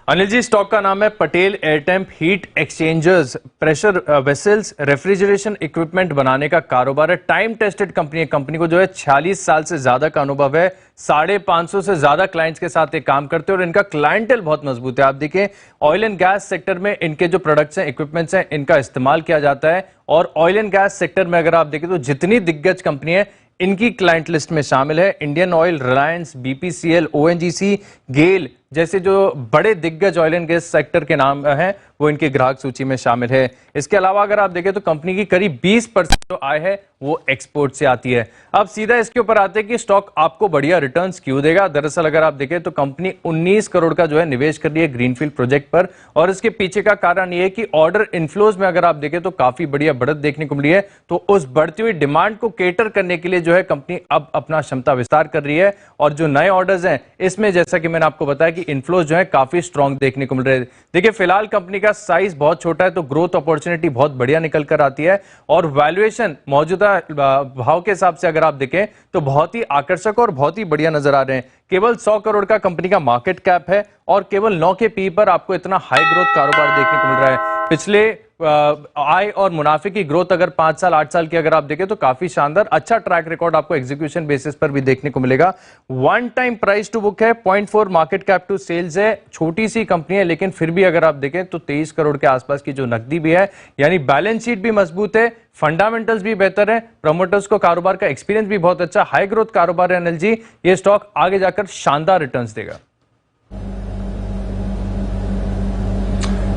Anil ji, stock का नाम है Patel Airtemp heat exchangers, pressure vessels, refrigeration equipment बनाने का कारोबार है। टाइम टेस्टेड कंपनी है। कंपनी को जो है 46 साल से ज्यादा का अनुभव है। 550 से ज्यादा क्लाइंट्स के साथ ये काम करते हैं और इनका क्लाइंटेल बहुत मजबूत है। आप देखिए, ऑयल एंड गैस सेक्टर में इनके जो प्रोडक्ट्स हैं, इक्विपमेंट्स हैं, इनका इस्तेमाल किया जाता है। और ऑयल एंड गैस सेक्टर में अगर आप देखें तो जितनी दिग्गज कंपनी है इनकी क्लाइंट लिस्ट में शामिल है। इंडियन ऑयल, रिलायंस, बीपीसीएल, ओएनजीसी, गेल जैसे जो बड़े दिग्गज ऑयल एंड गैस सेक्टर के नाम हैं वो इनकी ग्राहक सूची में शामिल है। इसके अलावा अगर आप देखें तो कंपनी की करीब 20% जो आय है वो एक्सपोर्ट से आती है। अब सीधा इसके ऊपर आते हैं कि स्टॉक आपको बढ़िया रिटर्न्स क्यों देगा। दरअसल अगर आप देखें तो कंपनी 19 करोड़ का जो है निवेश कर रही है ग्रीनफील्ड प्रोजेक्ट पर, और इसके पीछे का कारण ये है कि ऑर्डर इनफ्लोज में अगर आप देखें तो काफी बढ़िया बढ़त देखने को मिली है। तो उस बढ़ती हुई डिमांड को केटर करने के लिए जो है कंपनी अब अपना क्षमता विस्तार कर रही है। और जो नए ऑर्डर्स हैं इसमें जैसा कि मैंने आपको बताया कि इनफ्लोज जो है काफी स्ट्रांग देखने को मिल रहे हैं। देखिए, फिलहाल कंपनी का साइज बहुत छोटा है तो ग्रोथ अपॉर्चुनिटी बहुत बढ़िया निकल कर आती है। और वैल्यूएशन मौजूदा भाव के हिसाब से अगर आप देखें तो बहुत ही आकर्षक और बहुत ही बढ़िया नजर आ रहे हैं। केवल 100 करोड़ का कंपनी का मार्केट कैप है और केवल 9 के पी पर आपको इतना हाई ग्रोथ कारोबार देखने को मिल रहा है। पिछले आय और मुनाफे की ग्रोथ अगर 5 साल 8 साल की अगर आप देखें तो काफी शानदार अच्छा ट्रैक रिकॉर्ड आपको एग्जीक्यूशन बेसिस पर भी देखने को मिलेगा। 1 टाइम प्राइस टू बुक है, 0.4 मार्केट कैप टू सेल्स है। छोटी सी कंपनी है लेकिन फिर भी अगर आप देखें तो 23 करोड़ के आसपास की जो नकदी भी है, यानी बैलेंस शीट भी मजबूत है, फंडामेंटल्स भी बेहतर है, प्रमोटर्स को कारोबार का एक्सपीरियंस भी बहुत अच्छा, हाई ग्रोथ कारोबार है। अनिल जी, ये स्टॉक आगे जाकर शानदार रिटर्न्स देगा।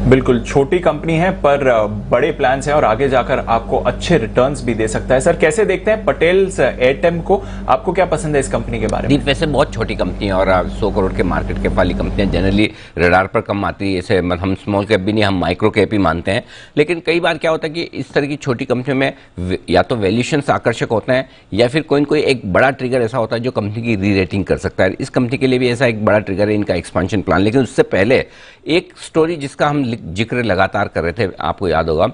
बिल्कुल, छोटी कंपनी है पर बड़े प्लान्स हैं और आगे जाकर आपको अच्छे रिटर्न्स भी दे सकता है। सर, कैसे देखते हैं पटेल्स एयरटेम को? आपको क्या पसंद है इस कंपनी के बारे में? वैसे बहुत छोटी कंपनी है और 100 करोड़ के मार्केट कैप वाली कंपनियां जनरली रडार पर कम आती है। जैसे हम स्मॉल कैप भी नहीं, हम माइक्रो कैप ही मानते हैं। लेकिन कई बार क्या होता है कि इस तरह की छोटी कंपनियों में या तो वैल्यूएशंस आकर्षक होते हैं या फिर कोई न कोई एक बड़ा ट्रिगर ऐसा होता है जो कंपनी की री रेटिंग कर सकता है। इस कंपनी के लिए भी ऐसा एक बड़ा ट्रिगर है इनका एक्सपेंशन प्लान। लेकिन उससे पहले एक स्टोरी जिसका हम जिक्र लगातार कर रहे थे, आपको याद होगा,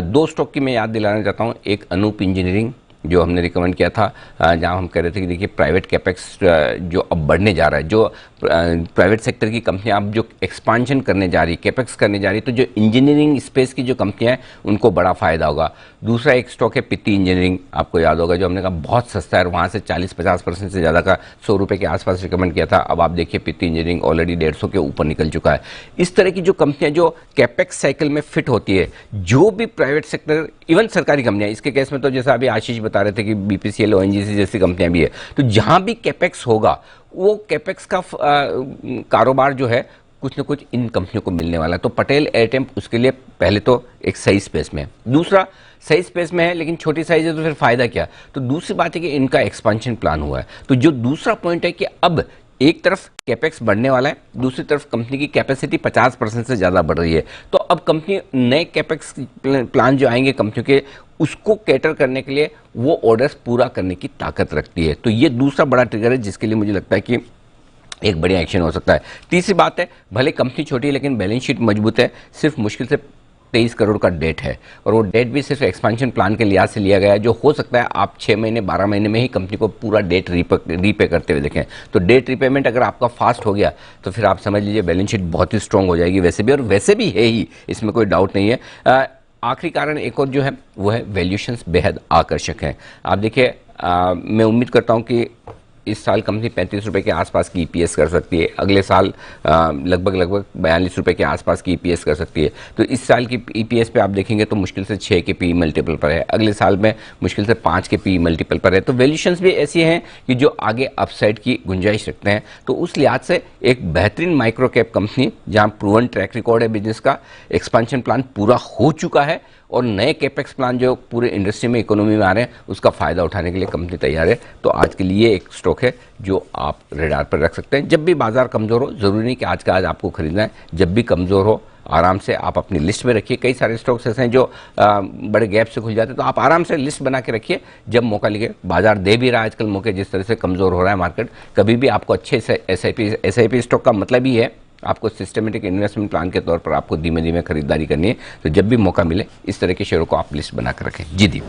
2 स्टॉक की मैं याद दिलाना चाहता हूं। एक अनूप इंजीनियरिंग जो हमने रिकमेंड किया था, जहां हम कह रहे थे कि देखिए प्राइवेट कैपेक्स जो अब बढ़ने जा रहा है, जो प्राइवेट सेक्टर की कंपनियां अब जो एक्सपांशन करने जा रही, कैपेक्स करने जा रही, तो जो इंजीनियरिंग स्पेस की जो कंपनियां हैं उनको बड़ा फायदा होगा। दूसरा एक स्टॉक है पित्ती इंजीनियरिंग, आपको याद होगा, जो हमने कहा बहुत सस्ता है, वहां से 40-50% से ज़्यादा का 100 रुपये के आसपास रिकमेंड किया था। अब आप देखिए पित्ती इंजीनियरिंग ऑलरेडी 150 के ऊपर निकल चुका है। इस तरह की जो कंपनियां जो कैपेक्स साइकिल में फिट होती है, जो भी प्राइवेट सेक्टर, इवन सरकारी कंपनियां, इसके केस में तो जैसा अभी आशीष बता रहे थे कि बीपीसीएल, ओएनजीसी जैसी कंपनियां भी है, तो जहां भी कैपेक्स होगा वो कैपेक्स का कारोबार जो है कुछ न कुछ इन कंपनियों को मिलने वाला है। तो पटेल एयरटेम्प उसके लिए पहले तो एक सही स्पेस में है, दूसरा सही स्पेस में है लेकिन छोटी साइज है तो फिर फायदा क्या। तो दूसरी बात है कि इनका एक्सपेंशन प्लान हुआ है। तो जो दूसरा पॉइंट है कि अब एक तरफ कैपेक्स बढ़ने वाला है, दूसरी तरफ कंपनी की कैपेसिटी 50% से ज़्यादा बढ़ रही है। तो अब कंपनी नए कैपेक्स प्लान जो आएंगे कंपनियों के, उसको कैटर करने के लिए वो ऑर्डर्स पूरा करने की ताकत रखती है। तो ये दूसरा बड़ा ट्रिगर है जिसके लिए मुझे लगता है कि एक बढ़िया एक्शन हो सकता है। तीसरी बात है, भले कंपनी छोटी है लेकिन बैलेंस शीट मजबूत है। सिर्फ मुश्किल से 23 करोड़ का डेट है और वो डेट भी सिर्फ एक्सपेंशन प्लान के लिहाज से लिया गया है, जो हो सकता है आप 6 महीने 12 महीने में ही कंपनी को पूरा डेट रीपे करते हुए देखें। तो डेट रीपेमेंट अगर आपका फास्ट हो गया तो फिर आप समझ लीजिए बैलेंस शीट बहुत ही स्ट्रांग हो जाएगी वैसे भी, और वैसे भी है ही, इसमें कोई डाउट नहीं है। आखिरी कारण एक और जो है वो है वैल्यूएशंस बेहद आकर्षक हैं। आप देखिए, मैं उम्मीद करता हूँ कि इस साल कंपनी 35 रुपये के आसपास की ईपीएस कर सकती है, अगले साल लगभग 42 रुपये के आसपास की ईपीएस कर सकती है। तो इस साल की ईपीएस पे आप देखेंगे तो मुश्किल से 6 के पी मल्टीपल पर है, अगले साल में मुश्किल से 5 के पी मल्टीपल पर है। तो वैल्यूएशंस भी ऐसी हैं कि जो आगे अपसाइड की गुंजाइश रखते हैं। तो उस लिहाज से एक बेहतरीन माइक्रो कैप कंपनी जहाँ प्रूवन ट्रैक रिकॉर्ड है बिजनेस का, एक्सपेंशन प्लान पूरा हो चुका है और नए कैपेक्स प्लान जो पूरे इंडस्ट्री में, इकोनॉमी में आ रहे हैं, उसका फायदा उठाने के लिए कंपनी तैयार है। तो आज के लिए एक स्टॉक है जो आप रेडार पर रख सकते हैं। जब भी बाजार कमजोर हो, जरूरी नहीं कि आज का आज आपको खरीदना है, जब भी कमजोर हो आराम से आप अपनी लिस्ट में रखिए। कई सारे स्टॉक्स ऐसे हैं जो बड़े गैप से खुल जाते हैं, तो आप आराम से लिस्ट बना के रखिए। जब मौका लगे, बाजार दे भी रहा है आजकल मौके, जिस तरह से कमजोर हो रहा है मार्केट, कभी भी आपको अच्छे से एसआईपी स्टॉक का मतलब ही है आपको सिस्टमेटिक इन्वेस्टमेंट प्लान के तौर पर आपको धीमे धीमे खरीदारी करनी है। तो जब भी मौका मिले इस तरह के शेयरों को आप लिस्ट बनाकर रखें। जी दी।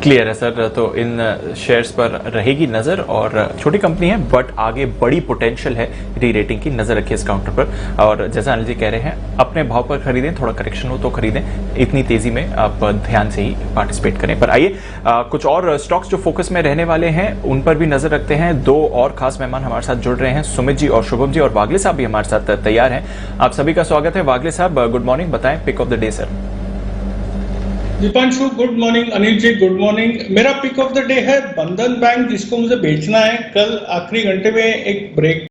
क्लियर है सर, तो इन शेयर्स पर रहेगी नजर और छोटी कंपनी है बट आगे बड़ी पोटेंशियल है री रेटिंग की, नजर रखिए इस काउंटर पर। और जैसा अनिल जी कह रहे हैं अपने भाव पर खरीदें, थोड़ा करेक्शन हो तो खरीदें, इतनी तेजी में आप ध्यान से ही पार्टिसिपेट करें। पर आइए कुछ और स्टॉक्स जो फोकस में रहने वाले हैं उन पर भी नजर रखते हैं। दो और खास मेहमान हमारे साथ जुड़ रहे हैं, सुमित जी और शुभम जी, और वागले साहब भी हमारे साथ तैयार हैं। आप सभी का स्वागत है। वागले साहब गुड मॉर्निंग, बताएं pick of the day sir. Deepanshu good morning, Anil ji good morning. मेरा पिक ऑफ द डे है बंधन बैंक, जिसको मुझे बेचना है। कल आखिरी घंटे में एक ब्रेक